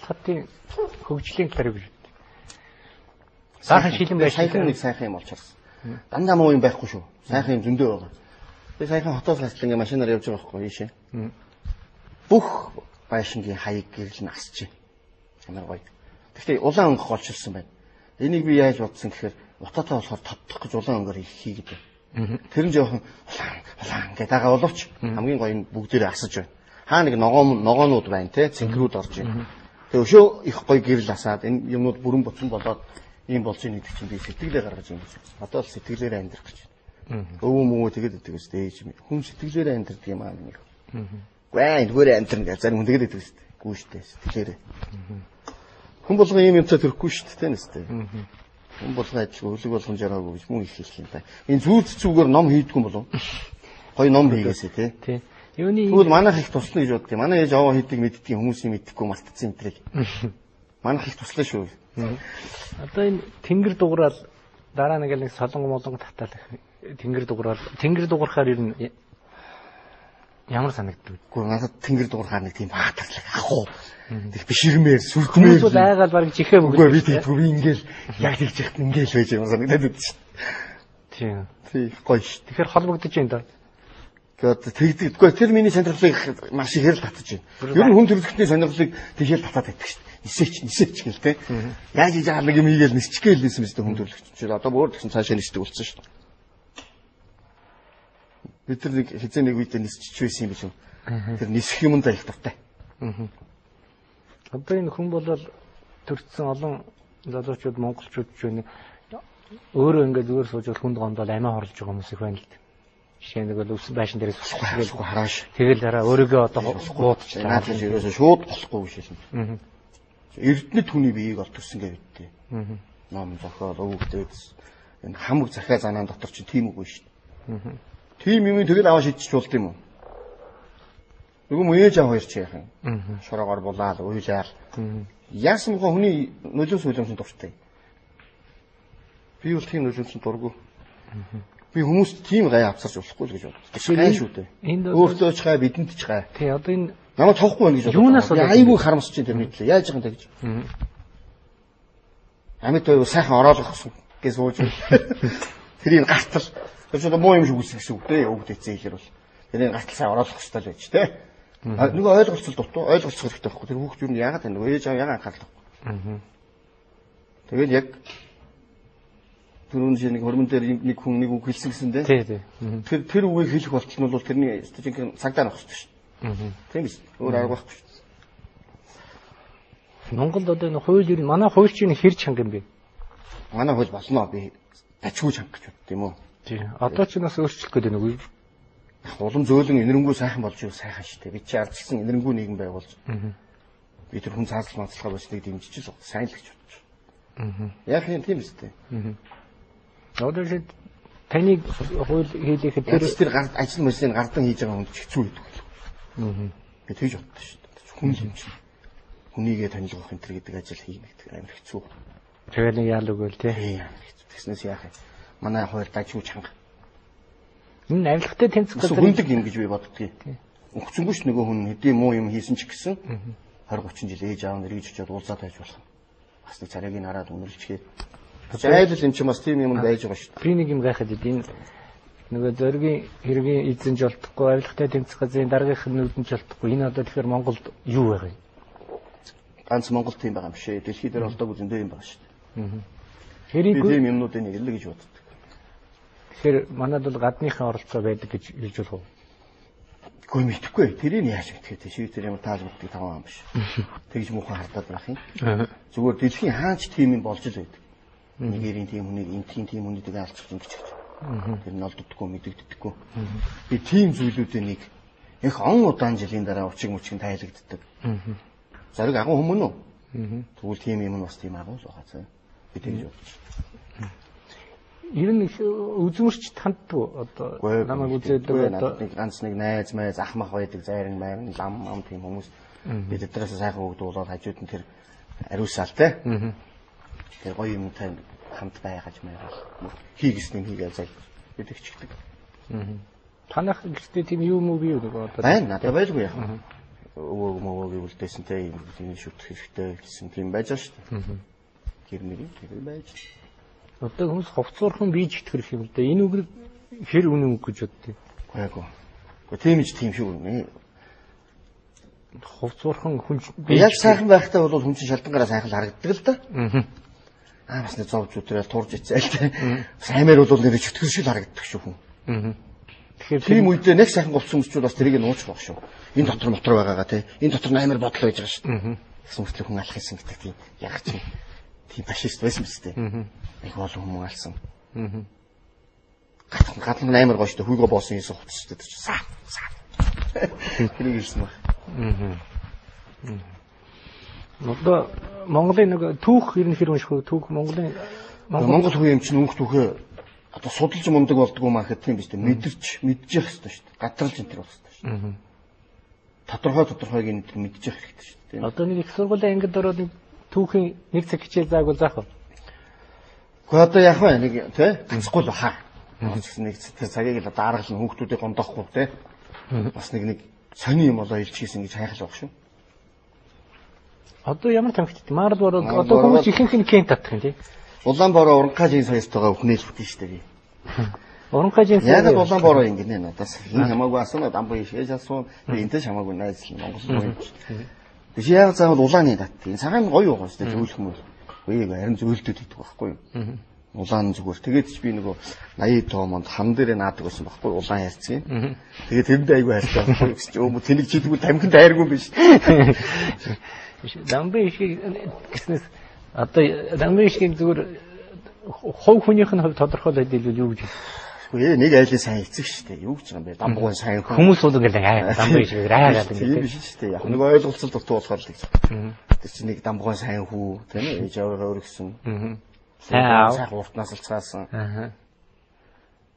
хотын хөгжлийн тариг шүү. Сайхан шилэн байж сайхан нэг сайхан юм болж харсан. Дандаа муу юм байхгүй шүү. Сайхан юм зөндөө байгаа. Би сайхан хотоос хасл ингээ машинаар явж байгаа байхгүй ийшээ. Бүх байшингийн хаяг гэрэл нь асч байна. Ямар гоё. Гэхдээ улаан өнгө голчилсан байна. Энийг би яаж бодсон гэхээр утаатай болохоор тодтох гэж улаан өнгөөр хийгээд байна. Тэр нь жоохон улаан гэдэг байгаа боловч хамгийн гоё нь бүгдээрээ асаж байна. Хаа нэг ногоонууд байна те цэнхрүүд орж байна. Тэгээ өшөө их гоё гэрэл асаад энэ юмнууд бүрэн буцан болоод ийм болж ийн гэдэг чинь би сэтгэлээ гаргаж юм гэж. Одоо л сэтгэлээрээ амьдрах гэж байна. Өвөө мөвөө тэгээд өгдөг өстэй ээж минь. Хүн сэтгэлээрээ амьдрдаг юм аа нэг. Гүй энэгээр амьдрна гэж зарим хүн тэгээд өгдөг өстэй. Гүү штэ сэтгэлээрээ. Хүн болгон ийм юмтай төрөхгүй шүү дээ нэстэй. Хүн болгон адил өглөг болгон жараагүй гэж мөн их хэлэх юм байна. Энэ зүгээр ном хийдгүй юм болов? Гоё ном хийгээсэ тий. Юуны тэгвэл манайх их туслана гэж боддгийг. Манай ээж аваа хийдэг мэддгийг хүмүүсийн мэдхгүй мартцсан энэ трийг. Манайх их туслаа шүү. Одоо энэ тэнгэр дуграал дараа нэг солонго татаал тэнгэр дуграхаар ер нь ямар санагддаг? Гэхдээ надад тэнгэр дуграхаар нэг тийм баатарлаг ах уу. Тэг биширмээр сүрдмээр. Хүмүүс айгаал бараг чихээ мөгөө. Үгүй би тэгдэггүй би ингээл яг тэгж яхад ингээл байж юм санагдаад байдаг шүү. Тийм. Тий гоё шүү. Тэгэхээр холбогдож байна да. Тэгээд тэгдэггүй тэр миний сонирхлыг маш ихээр л татаж байна. Ер нь хүн төрөлхтний сонирхлыг тэгэхээр татаад байдаг шүү. Нисээч гэл те. Яаж хийж байгаа нэг юм хийгээл нисчихгээл байсан мэт хүн төрөлхч. Одоо өөр тэгсэн цаашаа нисдэг болсон шүү. Бид тэр нэг хизээ нэг үедээ нисчих байсан юм биш үү? Тэр нисэх юмдаа их дуртай. Одоо энэ хүн болол төрсэн олон залуучууд монголчууд ч нэг өөрөө ингээд зүгээр сууж хүнд гомдол амиа хорлож байгаа хүмүүс их байна л дээ. Жишээ нэг л байшин дээрээс усахгүй харааш. Тэгэл дараа өөрийгөө одоо гуудч наад л ерөөсөө шууд болохгүй биш юм. Эрдэнэт хүний биеийг олдсон гэвэдтэй. Ном зохиол өвгдөөс энэ хамаг захиа занаан дотор чинь тийм үгүй шүү дээ. Тийм юм тэгэл аваа шидчих болд юм уу? Нөгөө мөж аваа хоёр чи яах юм? Шороогоор булаад уйлаал. Яасан гоо хүний нөлөөс үлэмсэн дуртай. Би бол тийм нөлөөсөн дурггүй. Би хүмүүст тийм гай авцарч болохгүй л гэж боддог. Гай шүү дээ. Өөртөө ч гай бидэнд ч гай. Тий одоо энэ намайг тоохгүй байна гэж боддог. Юунаас болоод айгүй харамсаж чинь тэр мэдлээ. Яаж байгаа юм те гэж. Амьд байв сайхан ороолох гэж сууж. Тэрийг гартал. Тэр ч одоо муу юм шиг үсэх гэсэн үг дээ. Өвдөцөө хэлэр бол. Тэрийг гартал сайн ороолох хэрэгтэй л байж те. Нөгөө ойлголцол дутуу ойлголцох хэрэгтэй байхгүй. Тэр хүүхд юу яагаад тань нөгөө ээж аав яагаад анхаардаг. Тэгээд яг түрүүн нэг хормон дээр нэг хүн нэг үг хэлсэн гэсэн дээ. Тий. Тэр үгийг хэлэх болтол нь бол тэрний студент цагдаа нөх шүү дээ. Тийм биз. Өөр арга байхгүй шүү дээ. Монголд одоо энэ хууль юу манай хуульчийн хэр чанга юм бэ? Манай хууль болно би тачгүй чанга гэж бод тийм үү? Тий. Одоо ч нас өөрчлөх гээд байна уу? Улам зөөлөн энэрнгүү сайхан болж юу сайхан шүү дээ. Би чи ардчсан энэрнгүү нийгэм байгуулж. Би тэр хүн цааслах мацлахаа болсныг дэмжиж л сайн л гэж бодож. Яг юм тийм үстэй. Одоо чи таны хууль хийлэхэд тэр ажил мөсийн гардан хийж байгаа хүнд хэцүү гэдэг бол. Би тэгж боддоо шүү дээ. Хүн юм чинь. Хүнийгээ танилцуулах энэ гэдэг ажил хийнэ гэдэг амар хэцүү. тэгэл нэг яал өгөөл тий. Тэгснээс яах вэ? Манай хоёр дажгүй чанга. Энэ авилгатай тэнцэх гэсэн хүндэг юм гэж би боддгийг. Өгцөнгөө ч нөгөө хүн хэдийн муу юм хийсэн ч гэсэн 20 30 жил ээж аав нэрийг чичээд уулзаад байж болох. Бас нэг царайг нь хараад үнэрлжгээд. Зайлшгүй юм чи бас тийм юм байж байгаа шүү дээ. Би нэг юм гайхаад идэв. Нөгөө зоригийн хэргийн эзэн жолтохгүй авилгатай тэнцэх газрын даргийнх нь нүдэн жолтохгүй. Энэ одоо тэгэхээр Монголд юу байгаа юм? Ганц Монголд тийм байгаа юм шээ. Дэлхийд дээр олдоогүй зөндөө юм байгаа шүү дээ. Хэрийг тийм юмнуудыг нэг л гэж боддог. Тэгэхээр манайд бол гадныхаа оролцоо байдаг гэж хэлж болох уу? Үгүй мэдэхгүй. Тэрийг яаж мэдэх вэ? Шийдвэр юм тааж мэддэг таван юм биш. Тэгж муухан хардаад байх юм. Зүгээр дэлхийн хаач тийм юм болж л байдаг. Нэгэрийн тийм хүнийг энтхийн тийм хүнийг алцчих юм гэж. Тэр нь олддоггүй мэдэгддэггүй. Би тийм зүйлүүдийн нэг их он удаан жилийн дараа учиг мөчгөн тайлагддаг. Зариг агуу хүмүүн үү? Тэгвэл тийм юм нь бас тийм агуу л байгаа цаа. Би тэгж бодож. Ер нь үзмөрч танддаг одоо намайг үзээдэг одоо нэг ганц нэг найз майз ах мах байдаг зайран байран лам тийм хүмүүс бид тэрээс сайхан өгдүүлээд хажууд нь тэр ариусаал те. Тэр гоё юм тань хамт байгаж маяг хийгэс юм хийгээл зай гэдэг чигдэг. Танах гэхдээ тийм юм уу бий юу одоо байна надад байлгүй яах вэ? өвөө мөвөө гэвэлдээсэнтэй энэ шүтэх хэрэгтэй гэсэн тийм байж байгаа шүү дээ. Гэр мэрийн тэр байж. Одоо хүмүүс ховцоорхон бийж итгэх юм л да. Энэ үг хэр үнэн үг гэж боддгийг. Гайгүй. Тийм ч тийм шүү нэ. Ховцоорхон хүн яг сайхан байхтай бол хүн чинь шалдангаараа сайхан харагддаг л да. Бас нэг зовж өдрөөл турж ицээл тэ. Саймаар бол нэр чөтгөр шиг харагддаг шүү хүн. Тэгэхээр тийм үедээ нэг сайхан голцсон хүмүүс бас тэрийг нуучих баг шүү. Энэ дотор мотор байгаагаа тэ. Энэ дотор амар бодол байж байгаа шүү. Гэсэн мэтлэг хүн алах гэсэн гэдэг тийм яг чинь тийм фашист байсан мэт тэ. Их олон хүмүүс алсан. Гадна амар гоё шүү. Хүйгөө боосон юм хувцс шүү дээ. Саа. Тэр ирсэн баг. Одоо Монголын нэг түүх ер нь хэр унших вэ? Түүх Монгол хүн юм чинь өнгө түүхээ одоо судалж мундаг болдгоо маа гэхэд тийм биз дээ. Мэдчих хэвээр шүү дээ. Гадралж энэ төр болох хэвээр шүү дээ. Тодорхойг энэ мэдчих хэрэгтэй шүү дээ. Одоо нэг их сургуулийн ангид ороод нэг түүхийн нэг цаг хичээл заагвал заах уу? Гэхдээ одоо яах вэ? Нэг тий гацхгүй л баха. Нэг цагийг л даргална хүүхдүүдийг гондоохгүй тий. Бас нэг сони юм болоо илчгээс ингэж хайхал баг шүү. Одоо ямар тамхит мард бороо одоо хүмүүс ихэнх нь кент татах юм тий. Улаанбаороо уранхажийн соёстойгоо өхнөөл бүтэн шүү дээ. Уранхажийн яг Улаанбаороо ингэнэ надаас энэ хамаагүй асууна дамбай шээж асуун би энтэй хамаагүй найз л Монгол хүн. Биш яг заавал улааны дат. Энэ цагаан гоё байгаа шүү дээ зөвлөх юм бол. Үеийг харин зөвлөдөд идэх байхгүй юу? Улаан зүгээр. Тэгээд ч би нөгөө 80 тоомонд хан дээрээ наадаг байсан байхгүй улаан ярьцгийг. Тэгээд тэрэнд айгүй хайртай байхгүй юу? Өөмө тэнэг чийдгүү тамхинд хайргүй биш. Дамбай шиг гэснээс одоо дамбай шиг зүгээр хов хүнийх нь хувь тодорхойлоод хэлвэл юу гэж вэ? Нэг айлын сайн эцэг шүү дээ. Юу гэж байгаа юм бэ? Дамбугын сайн хүмүүс бол ингээл дамбай шиг раагаад тийм биш шүү дээ. Яг нэг ойлголцол дутуу болохоор л гэж. Тэр чинь нэг дамбугын сайн хүү тийм ээ ээж аваагаа өргөсөн. Сайн уртнаас л цаасан.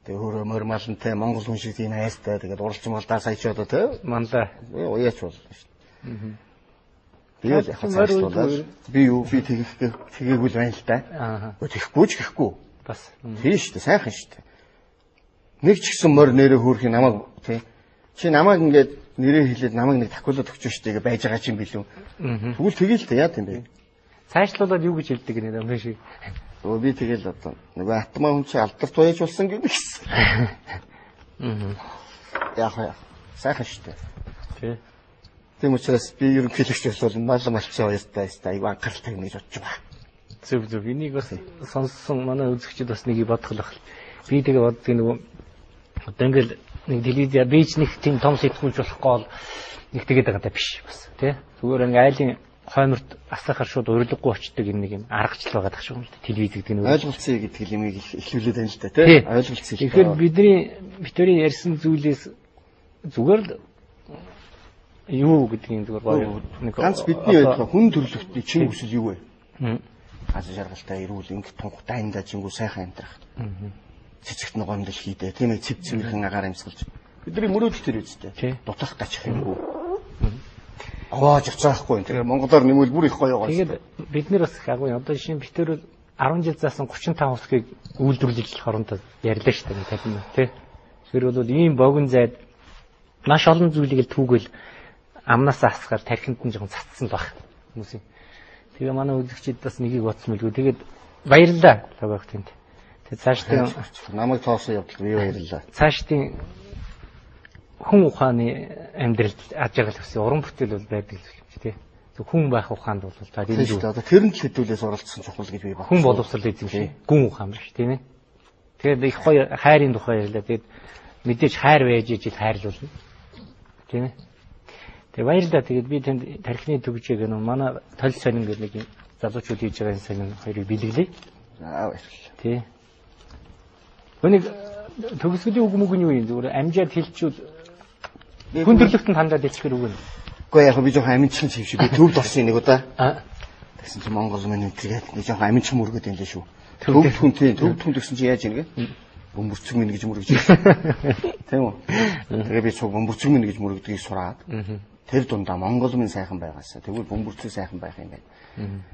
Тэгээ өөрөө мормалантай монгол хүн шиг тийм хайстай тэгээд уралчмал даа сая ч одоо тийм мандаа уяач болно шүү дээ. Би л яг цаашлуулаад би тэгээгүй л байна л да. Тэхгүй ч гэхгүй. Бас тийм шүү дээ сайхан шүү дээ. Нэг ч гэсэн морь нэрээ хөөрхийн намайг тий. Чи намайг ингээд нэрээ хэлээд намайг нэг такуулаад өгч шүү дээ байж байгаа чинь билүү. Тэгвэл тэгээл л яа тийм бэ? Цаашлуулаад юу гэж хэлдэг гэнэ юм шиг. Би тэгэл одоо нөгөө атмаа хүн чи алдарт байж болсон гэдэг гэсэн. Яг сайхан шүү дээ. Тий. Тийм учраас би ерөнхийлөгч бол малан малцсан хоёртай айгүй анхааралтай гэж бодож байгаа. Зөв энийг бас сонссон манай үзэгчид бас нэг бодох л байна. Би тэгээ боддог нөгөө одоо ингээл нэг телевизээр бич нэг тийм том сэтгүүлж болохгүй нэг тэгээд байгаа даа биш бас тий. Зүгээр ингээ айлын хойморт асаахаар шууд урилгагүй очдөг юм нэг юм аргачлал байгаа дах шиг юм л телевиз гэдэг нь ойлголцсон гэдэг юмыг эхлүүлээд байна л да тий. Ойлголцсон. Тэгэхээр бидний ярьсан зүйлээс зүгээр л юу гэдгийг зүгээр гоё нэг ганц бидний байдал хүн төрлөختний чин хүсэл юу вэ? Азар жаргалтай эрүүл ингэ тунх дайндаа жингүү сайхан амьдрах. Цэцэгт ногоомдол хийдэ тийм ээ цэв цэвэрхэн агаар амьсгалж бидний мөрөөдөл төр үстэй дутах гачих юмгүй. Авааж явцаахгүй. Тэгэхээр монголоор нэмвэл бүр их гоё байгаа. Тэгээд бид нэр бас агуу одоо жишээ битэр 10 жил заасан 35 усгийг үйлдвэрлэж хоорондоо ярьлаа шүү дээ тавина тий. Тэр бол ийм богино зайд маш олон зүйлийг л түүгэл амнасаа асгаар тархинд нь жоохон цацсан баг хүмүүсийн. Тэгээ манай үзэгчид бас нэгийг бодсон мэлгүй. Тэгээд баярлалаа логох тэнд. Тэгээд цаашдын намайг тоосон явдал би баярлалаа. Цаашдын хүн ухааны амьдралд аж аргал өссөн уран бүтээл бол байдаг л юм тий. Хүн байх ухаанд бол та тийм шүү дээ. Одоо тэрэн л хэдүүлээс оролцсон чухал гэж би байна. Хүн боловсрал эзэмшээ. Гүн ухаан биш тийм ээ. Тэгээд их гоё хайрын тухай ярьлаа. Тэгээд мэдээж хайр байж ижил хайрлуулна. Тийм ээ. Тэгээд баярлалаа. Тэгээд би тэнд тархины төгжээг нөө манай тол сонин гэх нэг залуучууд хийж байгаа сонин хоёрыг бэлгэлээ. Аа баярлалаа. Тий. Гүнийг төгсгөлийн үг мөг нь юу юм зүгээр амжаад хэлчүүд хүн төрлөختөнд хандаад хэлчихэр үг нь. Гэхдээ яг би жоохон аминчхан юм шиг би төвд орсон нэг удаа. Тэгсэн чинь Монгол мэн тэгээд би жоохон аминчхан мөргөд юм лээ шүү. Төвд хүн гэсэн чинь яаж юм гээ? Бөмбөрцөг мэн гэж мөргөж ирсэн. Тийм үү? Тэгээ би цуг бөмбөрцөг мэн гэж мөргөдгийг сураад. Тэр дундаа Монгол мэн сайхан байгаасаа тэгвэл бөмбөрцөг сайхан байх юм байна.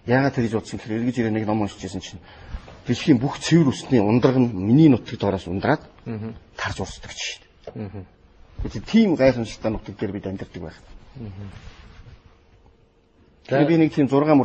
Яагаад тэр гэж бодсон гэхээр эргэж ирээ нэг ном уншижсэн чинь дэлхийн бүх цэвэр усны ундраг нь миний нутгийн доороос ундраад тарж урсдаг шүү дээ. Тэгээд тийм гайхамшигтай нутаг дээр бид амьдардаг байх. Тэгээ би нэг тийм 6 мөр